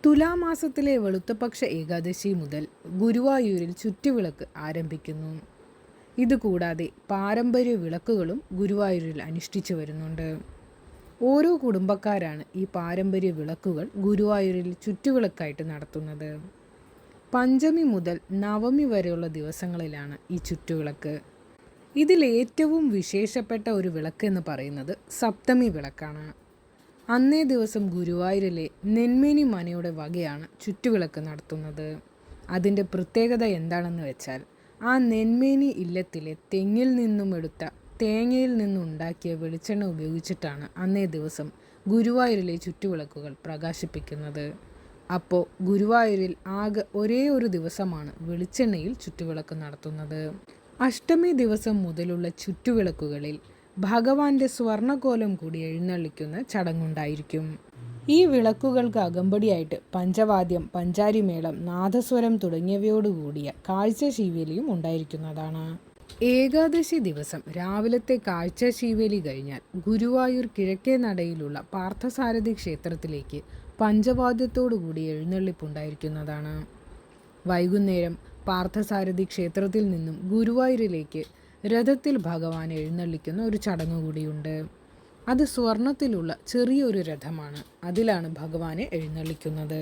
തുലാമാസത്തിലെ വെളുത്തപക്ഷ ഏകാദശി മുതൽ ഗുരുവായൂരിൽ ചുറ്റുവിളക്ക് ആരംഭിക്കുന്നു. ഇതുകൂടാതെ പാരമ്പര്യ വിളക്കുകളും ഗുരുവായൂരിൽ അനുഷ്ഠിച്ചു വരുന്നുണ്ട്. ഓരോ കുടുംബക്കാരാണ് ഈ പാരമ്പര്യ വിളക്കുകൾ ഗുരുവായൂരിൽ ചുറ്റുവിളക്കായിട്ട് നടത്തുന്നത്. പഞ്ചമി മുതൽ നവമി വരെയുള്ള ദിവസങ്ങളിലാണ് ഈ ചുറ്റുവിളക്ക്. ഇതിലേറ്റവും വിശേഷപ്പെട്ട ഒരു വിളക്ക് എന്ന് പറയുന്നത് സപ്തമി വിളക്കാണ്. അന്നേ ദിവസം ഗുരുവായൂരിലെ നെന്മേനി മനയുടെ വകയാണ് ചുറ്റുവിളക്ക് നടത്തുന്നത്. അതിൻ്റെ പ്രത്യേകത എന്താണെന്ന് വെച്ചാൽ, ആ നെന്മേനി ഇല്ലത്തിലെ തെങ്ങിൽ നിന്നും എടുത്ത തേങ്ങയിൽ നിന്നുണ്ടാക്കിയ വെളിച്ചെണ്ണ ഉപയോഗിച്ചിട്ടാണ് അന്നേ ദിവസം ഗുരുവായൂരിലെ ചുറ്റുവിളക്കുകൾ പ്രകാശിപ്പിക്കുന്നത്. അപ്പോൾ ഗുരുവായൂരിൽ ആകെ ഒരേ ഒരു ദിവസമാണ് വെളിച്ചെണ്ണയിൽ ചുറ്റുവിളക്ക് നടത്തുന്നത്. അഷ്ടമി ദിവസം മുതലുള്ള ചുറ്റുവിളക്കുകളിൽ ഭഗവാന്റെ സ്വർണ്ണകോലം കൂടി എഴുന്നള്ളിക്കുന്ന ചടങ്ങുണ്ടായിരിക്കും. ഈ വിളക്കുകൾക്ക് അകമ്പടിയായിട്ട് പഞ്ചവാദ്യം, പഞ്ചാരിമേളം, നാദസ്വരം തുടങ്ങിയവയോടുകൂടിയ കാഴ്ചശീവേലിയും ഉണ്ടായിരിക്കുന്നതാണ്. ഏകാദശി ദിവസം രാവിലത്തെ കാഴ്ചശീവേലി കഴിഞ്ഞാൽ ഗുരുവായൂർ കിഴക്കേ നടയിലുള്ള പാർത്ഥസാരഥി ക്ഷേത്രത്തിലേക്ക് പഞ്ചവാദ്യത്തോടുകൂടി എഴുന്നള്ളിപ്പുണ്ടായിരിക്കുന്നതാണ്. വൈകുന്നേരം പാർത്ഥസാരഥി ക്ഷേത്രത്തിൽ നിന്നും ഗുരുവായൂരിലേക്ക് രഥത്തിൽ ഭഗവാൻ എഴുന്നള്ളിക്കുന്ന ഒരു ചടങ്ങ് കൂടിയുണ്ട്. അത് സ്വർണത്തിലുള്ള ചെറിയൊരു രഥമാണ്. അതിലാണ് ഭഗവാനെ എഴുന്നള്ളിക്കുന്നത്.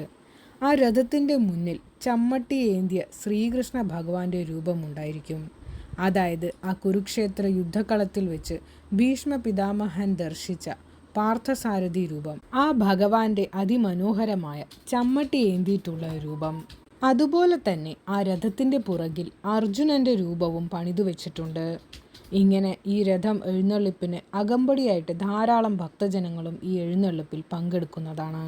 ആ രഥത്തിൻ്റെ മുന്നിൽ ചമ്മട്ടി ഏന്തിയ ശ്രീകൃഷ്ണ ഭഗവാന്റെ രൂപമുണ്ടായിരിക്കും. അതായത് ആ കുരുക്ഷേത്ര യുദ്ധക്കളത്തിൽ വെച്ച് ഭീഷ്മ പിതാമഹൻ ദർശിച്ച പാർത്ഥസാരഥി രൂപം, ആ ഭഗവാന്റെ അതിമനോഹരമായ ചമ്മട്ടി ഏന്തിയിട്ടുള്ള രൂപം. അതുപോലെ തന്നെ ആ രഥത്തിൻ്റെ പുറകിൽ അർജുനൻ്റെ രൂപവും പണിതു വെച്ചിട്ടുണ്ട്. ഇങ്ങനെ ഈ രഥം എഴുന്നള്ളിപ്പിന് അകമ്പടിയായിട്ട് ധാരാളം ഭക്തജനങ്ങളും ഈ എഴുന്നള്ളിപ്പിൽ പങ്കെടുക്കുന്നതാണ്.